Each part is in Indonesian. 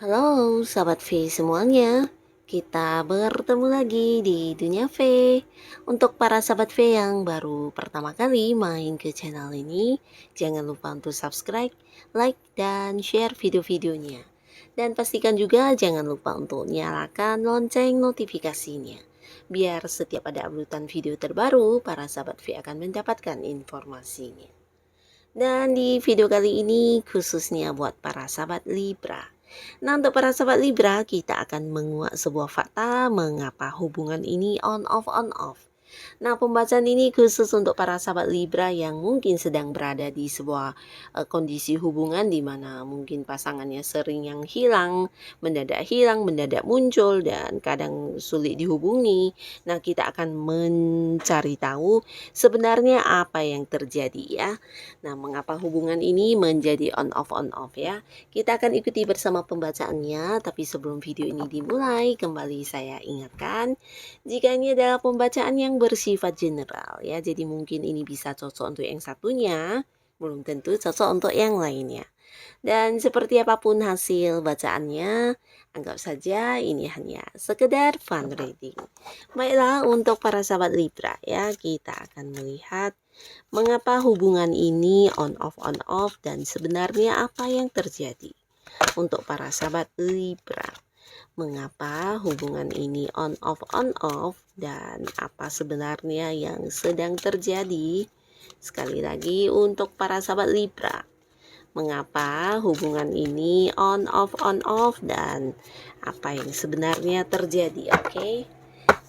Halo sahabat V semuanya, kita bertemu lagi di Dunia V. Untuk para sahabat V yang baru pertama kali main ke channel ini, jangan lupa untuk subscribe, like, dan share video-videonya. Dan pastikan juga jangan lupa untuk nyalakan lonceng notifikasinya. Biar setiap ada uploadan video terbaru, para sahabat V akan mendapatkan informasinya. Dan di video kali ini khususnya buat para sahabat Libra. Nah, untuk para sahabat Libra, kita akan menguak sebuah fakta mengapa hubungan ini on off. Nah, pembacaan ini khusus untuk para sahabat Libra yang mungkin sedang berada di sebuah kondisi hubungan di mana mungkin pasangannya sering yang hilang, mendadak muncul dan kadang sulit dihubungi. Nah, kita akan mencari tahu sebenarnya apa yang terjadi ya. Nah, mengapa hubungan ini menjadi on off ya? Kita akan ikuti bersama pembacaannya, tapi sebelum video ini dimulai, kembali saya ingatkan jika ini adalah pembacaan yang bersifat general ya, jadi mungkin ini bisa cocok untuk yang satunya, belum tentu cocok untuk yang lainnya. Dan seperti apapun hasil bacaannya, anggap saja ini hanya sekedar fun reading. Baiklah, untuk para sahabat Libra ya, kita akan melihat mengapa hubungan ini on off dan sebenarnya apa yang terjadi. Untuk para sahabat Libra, mengapa hubungan ini on off dan apa sebenarnya yang sedang terjadi. Sekali lagi untuk para sahabat Libra, mengapa hubungan ini on off dan apa yang sebenarnya terjadi. Oke.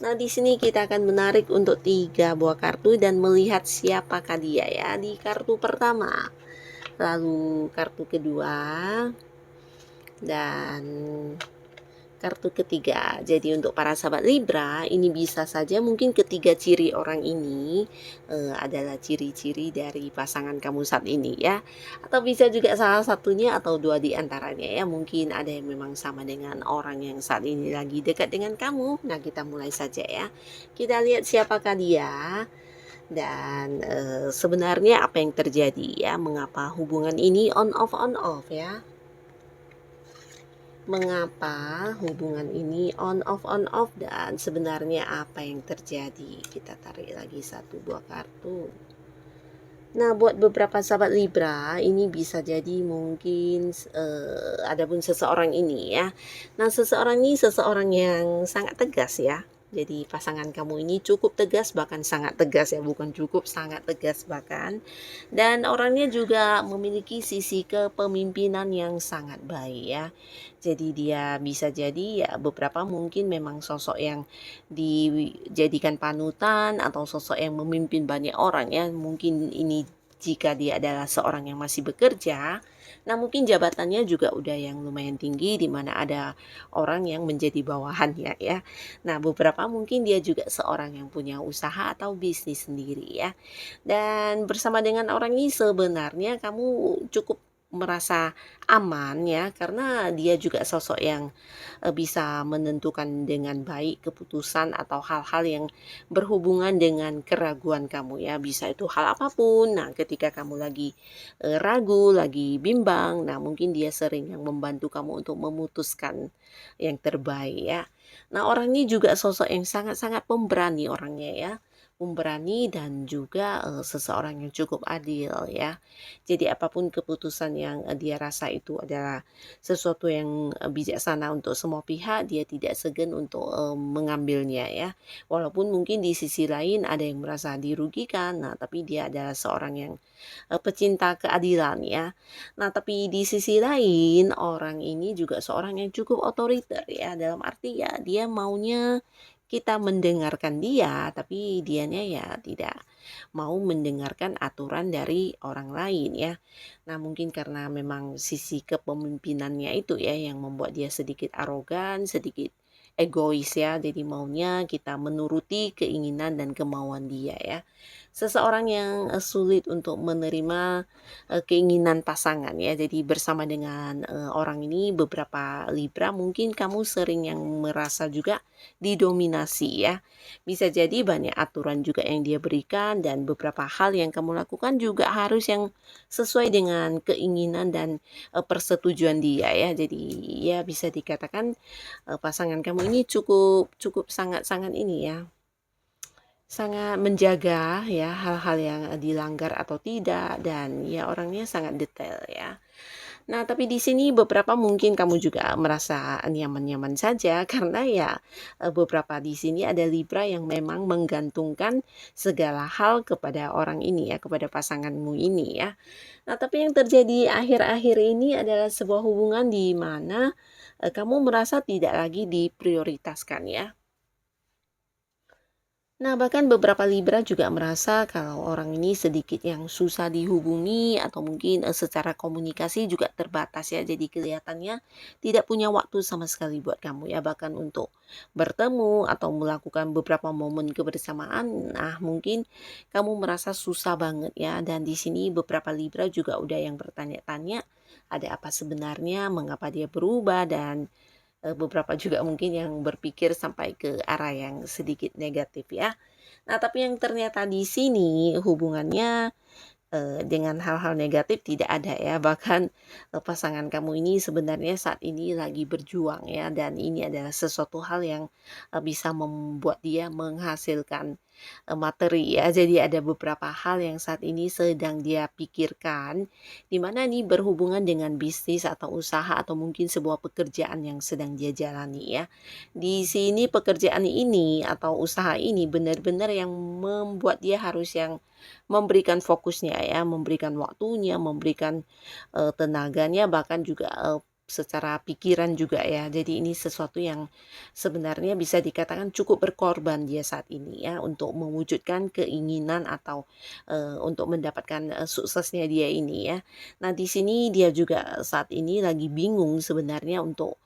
Nah, di sini kita akan menarik untuk 3 buah kartu dan melihat siapakah dia ya di kartu pertama. Lalu kartu kedua dan kartu ketiga. Jadi untuk para sahabat Libra, ini bisa saja mungkin ketiga ciri orang ini adalah ciri-ciri dari pasangan kamu saat ini ya. Atau bisa juga salah satunya atau dua di antaranya ya. Mungkin ada yang memang sama dengan orang yang saat ini lagi dekat dengan kamu. Nah, kita mulai saja ya. Kita lihat siapakah dia. Dan sebenarnya apa yang terjadi ya, mengapa hubungan ini on off ya. Mengapa hubungan ini on off dan sebenarnya apa yang terjadi. Kita tarik lagi satu buah kartu. Nah, buat beberapa sahabat Libra, ini bisa jadi mungkin ada pun seseorang ini ya. Nah, seseorang ini seseorang yang sangat tegas ya. Jadi pasangan kamu ini cukup tegas, bahkan sangat tegas ya, bukan cukup, sangat tegas bahkan. Dan orangnya juga memiliki sisi kepemimpinan yang sangat baik ya. Jadi dia bisa jadi ya beberapa mungkin memang sosok yang dijadikan panutan atau sosok yang memimpin banyak orang ya. Mungkin ini jika dia adalah seorang yang masih bekerja, nah mungkin jabatannya juga udah yang lumayan tinggi di mana ada orang yang menjadi bawahannya ya. Nah, beberapa mungkin dia juga seorang yang punya usaha atau bisnis sendiri ya. Dan bersama dengan orang ini sebenarnya kamu cukup merasa aman ya, karena dia juga sosok yang bisa menentukan dengan baik keputusan atau hal-hal yang berhubungan dengan keraguan kamu ya, bisa itu hal apapun. Nah, ketika kamu lagi ragu, lagi bimbang, nah mungkin dia sering yang membantu kamu untuk memutuskan yang terbaik ya. Nah, orang ini juga sosok yang sangat-sangat pemberani orangnya ya, pemberani dan juga seseorang yang cukup adil ya. Jadi apapun keputusan yang dia rasa itu adalah sesuatu yang bijaksana untuk semua pihak, dia tidak segan untuk mengambilnya ya. Walaupun mungkin di sisi lain ada yang merasa dirugikan, nah tapi dia adalah seorang yang pecinta keadilan ya. Nah, tapi di sisi lain orang ini juga seorang yang cukup otoriter ya, dalam arti ya dia maunya kita mendengarkan dia, tapi dianya ya tidak mau mendengarkan aturan dari orang lain ya. Nah, mungkin karena memang sisi kepemimpinannya itu ya yang membuat dia sedikit arogan, sedikit egois ya, jadi maunya kita menuruti keinginan dan kemauan dia ya. Seseorang yang sulit untuk menerima keinginan pasangan ya. Jadi bersama dengan orang ini beberapa Libra mungkin kamu sering yang merasa juga didominasi ya. Bisa jadi banyak aturan juga yang dia berikan dan beberapa hal yang kamu lakukan juga harus yang sesuai dengan keinginan dan persetujuan dia ya. Jadi ya bisa dikatakan pasangan kamu ini cukup cukup sangat-sangat ini ya, sangat menjaga ya hal-hal yang dilanggar atau tidak dan ya orangnya sangat detail ya. Nah, tapi di sini beberapa mungkin kamu juga merasa nyaman-nyaman saja karena ya beberapa di sini ada Libra yang memang menggantungkan segala hal kepada orang ini ya, kepada pasanganmu ini ya. Nah, tapi yang terjadi akhir-akhir ini adalah sebuah hubungan di mana kamu merasa tidak lagi diprioritaskan ya. Nah, bahkan beberapa Libra juga merasa kalau orang ini sedikit yang susah dihubungi atau mungkin secara komunikasi juga terbatas ya. Jadi kelihatannya tidak punya waktu sama sekali buat kamu ya. Bahkan untuk bertemu atau melakukan beberapa momen kebersamaan. Nah, mungkin kamu merasa susah banget ya. Dan di sini beberapa Libra juga udah yang bertanya-tanya ada apa sebenarnya, mengapa dia berubah dan beberapa juga mungkin yang berpikir sampai ke arah yang sedikit negatif ya. Nah, tapi yang ternyata di sini hubungannya dengan hal-hal negatif tidak ada ya. Bahkan pasangan kamu ini sebenarnya saat ini lagi berjuang ya dan ini adalah sesuatu hal yang bisa membuat dia menghasilkan materi ya. Jadi ada beberapa hal yang saat ini sedang dia pikirkan di mana nih berhubungan dengan bisnis atau usaha atau mungkin sebuah pekerjaan yang sedang dia jalani ya. Di sini pekerjaan ini atau usaha ini benar-benar yang membuat dia harus yang memberikan fokusnya ya, memberikan waktunya, memberikan tenaganya, bahkan juga secara pikiran juga ya. Jadi ini sesuatu yang sebenarnya bisa dikatakan cukup berkorban dia saat ini ya untuk mewujudkan keinginan atau untuk mendapatkan suksesnya dia ini ya. Nah, di sini dia juga saat ini lagi bingung sebenarnya untuk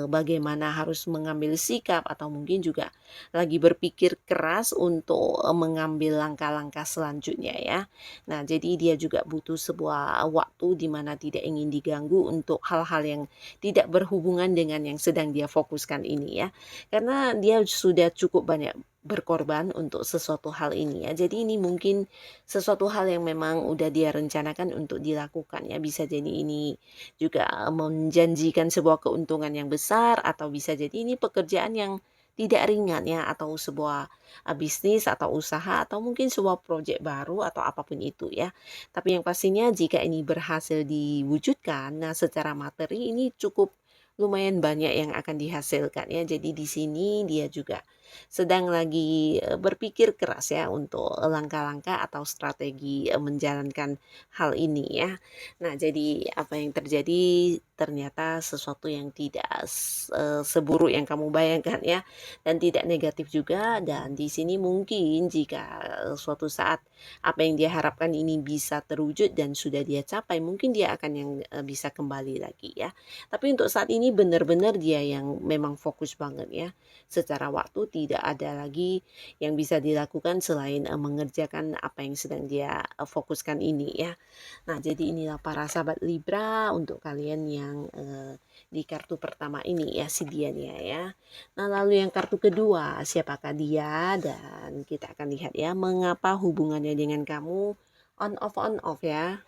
bagaimana harus mengambil sikap atau mungkin juga lagi berpikir keras untuk mengambil langkah-langkah selanjutnya ya. Nah, jadi dia juga butuh sebuah waktu di mana tidak ingin diganggu untuk hal-hal yang tidak berhubungan dengan yang sedang dia fokuskan ini ya. Karena dia sudah cukup banyak berkorban untuk sesuatu hal ini ya. Jadi ini mungkin sesuatu hal yang memang udah dia rencanakan untuk dilakukan ya. Bisa jadi ini juga menjanjikan sebuah keuntungan yang besar atau bisa jadi ini pekerjaan yang tidak ringan ya atau sebuah bisnis atau usaha atau mungkin sebuah proyek baru atau apapun itu ya. Tapi yang pastinya jika ini berhasil diwujudkan, nah secara materi ini cukup lumayan banyak yang akan dihasilkan ya. Jadi di sini dia juga sedang lagi berpikir keras ya untuk langkah-langkah atau strategi menjalankan hal ini ya. Nah, jadi apa yang terjadi ternyata sesuatu yang tidak seburuk yang kamu bayangkan ya dan tidak negatif juga dan di sini mungkin jika suatu saat apa yang dia harapkan ini bisa terwujud dan sudah dia capai mungkin dia akan yang bisa kembali lagi ya. Tapi untuk saat ini benar-benar dia yang memang fokus banget ya. Secara waktu tidak ada lagi yang bisa dilakukan selain mengerjakan apa yang sedang dia fokuskan ini ya. Nah, jadi inilah para sahabat Libra untuk kalian yang di kartu pertama ini ya si dianya ya. Nah, lalu yang kartu kedua, siapakah dia? Dan kita akan lihat ya mengapa hubungannya dengan kamu on off ya.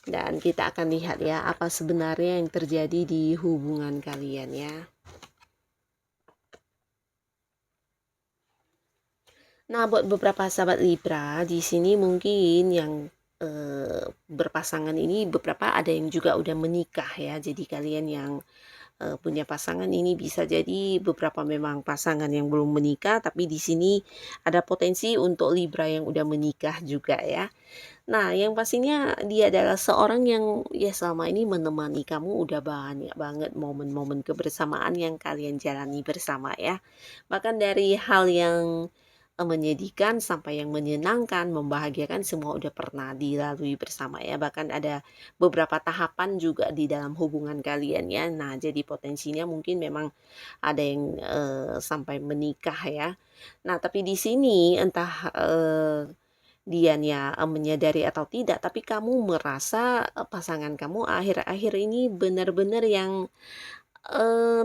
Dan kita akan lihat ya apa sebenarnya yang terjadi di hubungan kalian ya. Nah, buat beberapa sahabat Libra, di sini mungkin yang berpasangan ini beberapa ada yang juga udah menikah ya. Jadi kalian yang punya pasangan ini bisa jadi beberapa memang pasangan yang belum menikah, tapi di sini ada potensi untuk Libra yang udah menikah juga ya. Nah, yang pastinya dia adalah seorang yang ya selama ini menemani kamu udah banyak banget momen-momen kebersamaan yang kalian jalani bersama ya. Bahkan dari hal yang menyedihkan sampai yang menyenangkan, membahagiakan semua udah pernah dilalui bersama ya. Bahkan ada beberapa tahapan juga di dalam hubungan kalian ya. Nah, jadi potensinya mungkin memang ada yang sampai menikah ya. Nah, tapi di sini entah dianya menyadari atau tidak, tapi kamu merasa pasangan kamu akhir-akhir ini benar-benar yang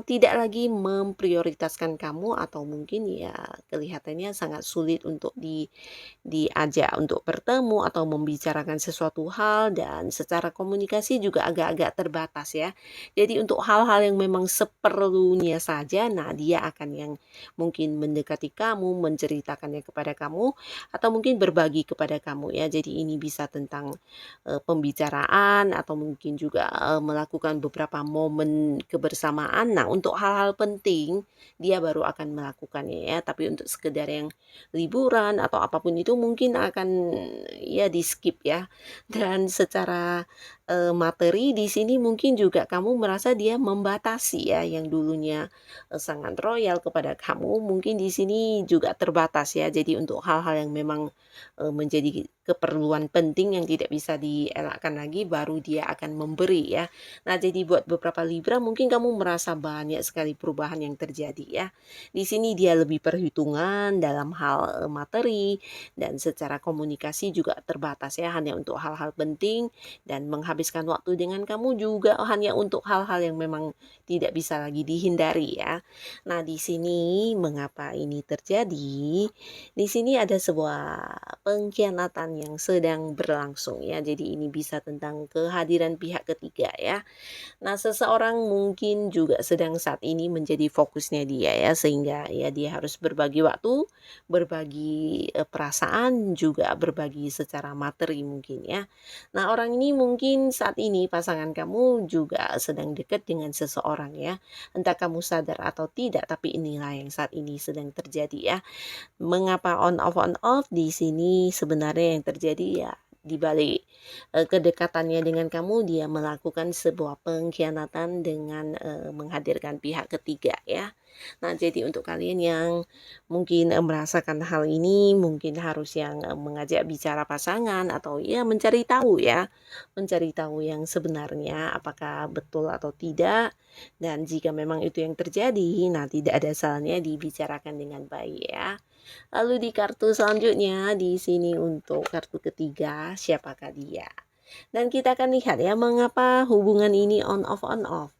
tidak lagi memprioritaskan kamu atau mungkin ya kelihatannya sangat sulit untuk diajak untuk bertemu atau membicarakan sesuatu hal dan secara komunikasi juga agak-agak terbatas ya. Jadi untuk hal-hal yang memang seperlunya saja, nah dia akan yang mungkin mendekati kamu, menceritakannya kepada kamu atau mungkin berbagi kepada kamu ya. Jadi ini bisa tentang pembicaraan atau mungkin juga melakukan beberapa momen kebersamaan. Nah, untuk hal-hal penting dia baru akan melakukannya ya, tapi untuk sekedar yang liburan atau apapun itu mungkin akan ya di-skip ya. Dan secara materi di sini mungkin juga kamu merasa dia membatasi ya, yang dulunya sangat royal kepada kamu, mungkin di sini juga terbatas ya. Jadi untuk hal-hal yang memang menjadi keperluan penting yang tidak bisa dielakkan lagi, baru dia akan memberi ya. Nah, jadi buat beberapa Libra mungkin kamu merasa banyak sekali perubahan yang terjadi ya. Di sini dia lebih perhitungan dalam hal materi dan secara komunikasi juga terbatas ya, hanya untuk hal-hal penting dan menghabiskan waktu dengan kamu juga hanya untuk hal-hal yang memang tidak bisa lagi dihindari ya. Nah, di sini mengapa ini terjadi? Di sini ada sebuah pengkhianatan yang sedang berlangsung ya. Jadi ini bisa tentang kehadiran pihak ketiga ya. Nah, seseorang mungkin juga sedang saat ini menjadi fokusnya dia ya, sehingga ya dia harus berbagi waktu, berbagi perasaan, juga berbagi secara materi mungkin ya. Nah, orang ini mungkin saat ini pasangan kamu juga sedang dekat dengan seseorang ya. Entah kamu sadar atau tidak, tapi inilah yang saat ini sedang terjadi ya. Mengapa on off di sini sebenarnya yang terjadi ya di balik kedekatannya dengan kamu, dia melakukan sebuah pengkhianatan dengan menghadirkan pihak ketiga ya. Nah, jadi untuk kalian yang mungkin merasakan hal ini, mungkin harus yang mengajak bicara pasangan atau ya mencari tahu ya, mencari tahu yang sebenarnya apakah betul atau tidak. Dan jika memang itu yang terjadi, nah tidak ada salahnya dibicarakan dengan baik ya. Lalu di kartu selanjutnya, di sini untuk kartu ketiga, siapakah dia? Dan kita akan lihat ya, mengapa hubungan ini on off.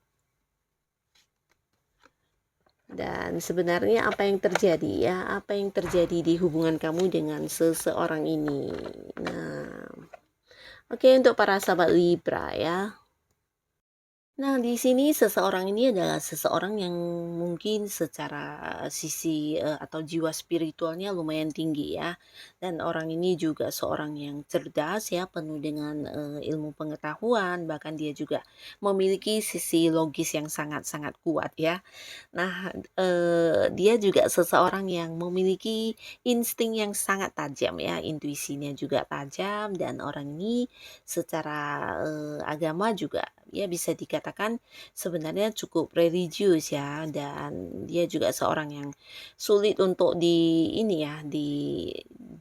Dan sebenarnya apa yang terjadi ya? Apa yang terjadi di hubungan kamu dengan seseorang ini? Nah, oke, untuk para sahabat Libra ya. Nah, di sini seseorang ini adalah seseorang yang mungkin secara sisi atau jiwa spiritualnya lumayan tinggi ya. Dan orang ini juga seorang yang cerdas ya, penuh dengan ilmu pengetahuan, bahkan dia juga memiliki sisi logis yang sangat-sangat kuat ya. Nah, dia juga seseorang yang memiliki insting yang sangat tajam ya, intuisinya juga tajam dan orang ini secara agama juga ya bisa dikatakan sebenarnya cukup religius ya, dan dia juga seorang yang sulit untuk ini ya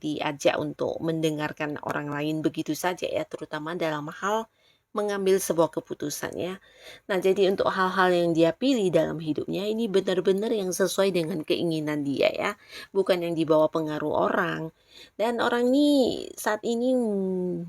diajak untuk mendengarkan orang lain begitu saja ya, terutama dalam hal mengambil sebuah keputusan ya. Nah, jadi untuk hal-hal yang dia pilih dalam hidupnya ini benar-benar yang sesuai dengan keinginan dia ya, bukan yang dibawa pengaruh orang. Dan orang ini saat ini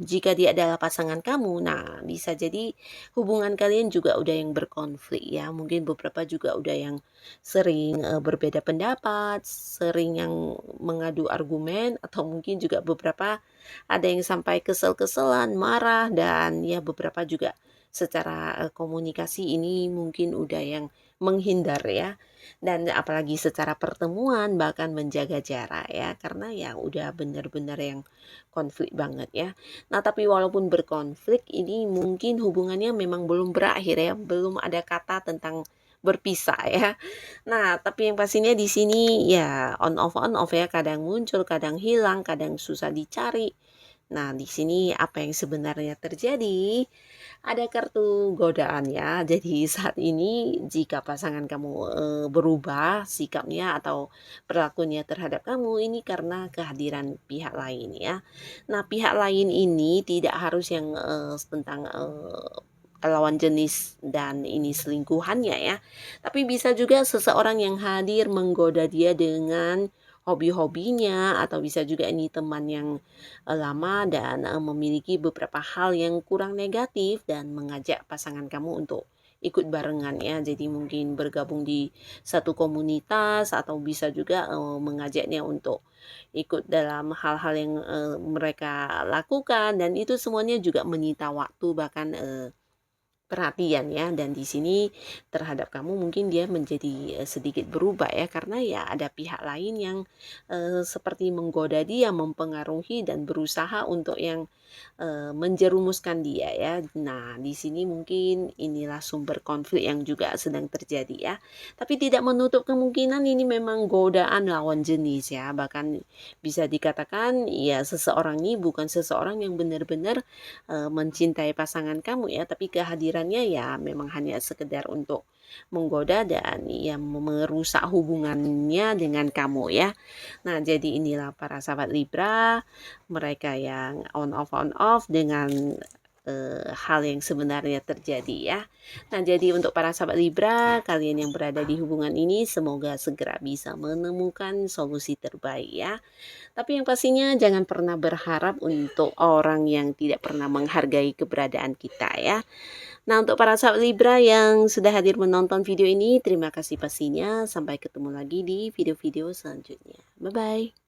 jika dia adalah pasangan kamu, nah bisa jadi hubungan kalian juga udah yang berkonflik ya. Mungkin beberapa juga udah yang sering berbeda pendapat, sering yang mengadu argumen atau mungkin juga beberapa ada yang sampai kesel-keselan, marah dan ya beberapa juga secara komunikasi ini mungkin udah yang menghindar ya. Dan apalagi secara pertemuan bahkan menjaga jarak ya, karena ya udah benar-benar yang konflik banget ya. Nah, tapi walaupun berkonflik ini mungkin hubungannya memang belum berakhir ya, belum ada kata tentang berpisah ya. Nah, tapi yang pastinya di sini ya on off ya, kadang muncul, kadang hilang, kadang susah dicari. Nah, di sini apa yang sebenarnya terjadi? Ada kartu godaan ya. Jadi saat ini jika pasangan kamu berubah sikapnya atau perilakunya terhadap kamu ini karena kehadiran pihak lain ya. Nah, pihak lain ini tidak harus yang tentang lawan jenis dan ini selingkuhannya ya. Tapi bisa juga seseorang yang hadir menggoda dia dengan hobi-hobinya atau bisa juga ini teman yang lama dan memiliki beberapa hal yang kurang negatif dan mengajak pasangan kamu untuk ikut barengan ya. Jadi mungkin bergabung di satu komunitas atau bisa juga mengajaknya untuk ikut dalam hal-hal yang mereka lakukan dan itu semuanya juga menyita waktu bahkan perhatian ya dan di sini terhadap kamu mungkin dia menjadi sedikit berubah ya karena ya ada pihak lain yang seperti menggoda dia, mempengaruhi dan berusaha untuk yang menjerumuskan dia ya. Nah, di sini mungkin inilah sumber konflik yang juga sedang terjadi ya. Tapi tidak menutup kemungkinan ini memang godaan lawan jenis ya. Bahkan bisa dikatakan ya seseorang ini bukan seseorang yang benar-benar mencintai pasangan kamu ya, tapi kehadirannya ya memang hanya sekedar untuk menggoda dan ya merusak hubungannya dengan kamu ya. Nah, jadi inilah para sahabat Libra, mereka yang on off dengan hal yang sebenarnya terjadi ya. Nah, jadi untuk para sahabat Libra, kalian yang berada di hubungan ini semoga segera bisa menemukan solusi terbaik ya. Tapi yang pastinya jangan pernah berharap untuk orang yang tidak pernah menghargai keberadaan kita ya. Nah, untuk para sahabat Libra yang sudah hadir menonton video ini, terima kasih pastinya. Sampai ketemu lagi di video-video selanjutnya. Bye-bye.